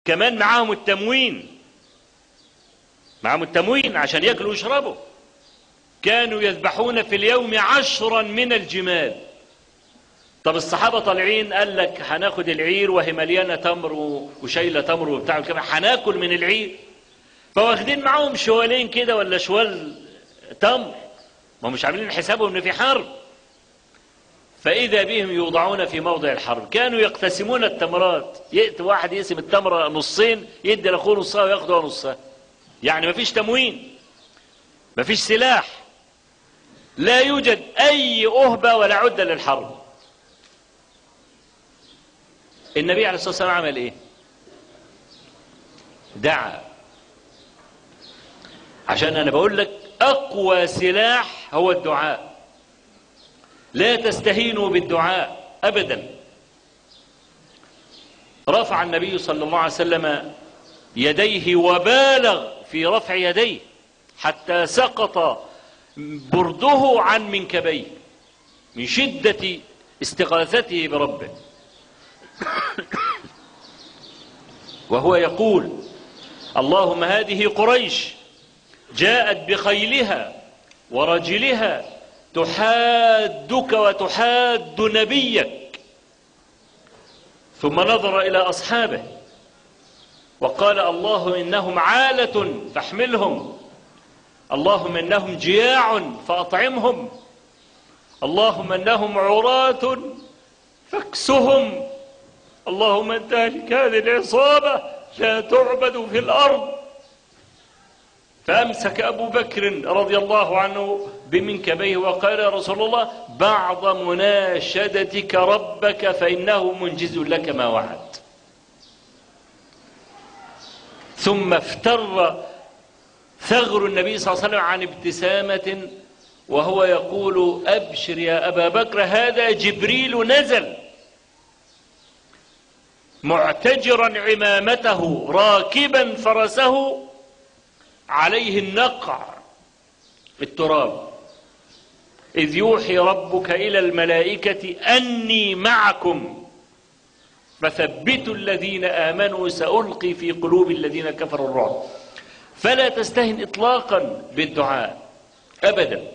كمان معاهم التموين، معاهم التموين عشان يأكلوا ويشربوا. كانوا يذبحون في اليوم 10 من الجمال. طب الصحابة طالعين قال لك هناخد العير وهي مليانة تمر وشايلة تمر وبتاع كده، هناكل من العير، فواخدين معاهم شوالين كده ولا شوال تمر، ما مش عاملين حسابهم ان في حرب. فإذا بهم يوضعون في موضع الحرب. كانوا يقتسمون التمرات، يأتي واحد يقسم التمرة نصين يدي لأخوه نصها وياخده نصها. يعني ما فيش تموين، ما فيش سلاح، لا يوجد أي أهبة ولا عدة للحرب. النبي عليه الصلاة والسلام عمل إيه؟ دعا. عشان أنا بقول لك أقوى سلاح هو الدعاء. لا تستهينوا بالدعاء أبدا. رفع النبي صلى الله عليه وسلم يديه وبالغ في رفع يديه حتى سقط برده عن منكبيه من شدة استغاثته بربه. وهو يقول: اللهم هذه قريش جاءت بخيلها ورجلها تحادك وتحاد نبيك. ثم نظر إلى أصحابه وقال: اللهم إنهم عالة فاحملهم، اللهم إنهم جياع فأطعمهم، اللهم إنهم عراة فاكسهم، اللهم أنت أهلك هذه العصابة لا تعبد في الأرض. فأمسك أبو بكر رضي الله عنه بمنكبيه وقال: يا رسول الله، بعض مناشدتك ربك فإنه منجز لك ما وعد. ثم افتر ثغر النبي صلى الله عليه وسلم عن ابتسامة وهو يقول: أبشر يا أبا بكر، هذا جبريل نزل معتجرا عمامته راكبا فرسه عليه النقع في التراب، إذ يوحي ربك إلى الملائكة أني معكم فثبتوا الذين آمنوا سألقي في قلوب الذين كفروا الرعب. فلا تستهن إطلاقا بالدعاء أبدا.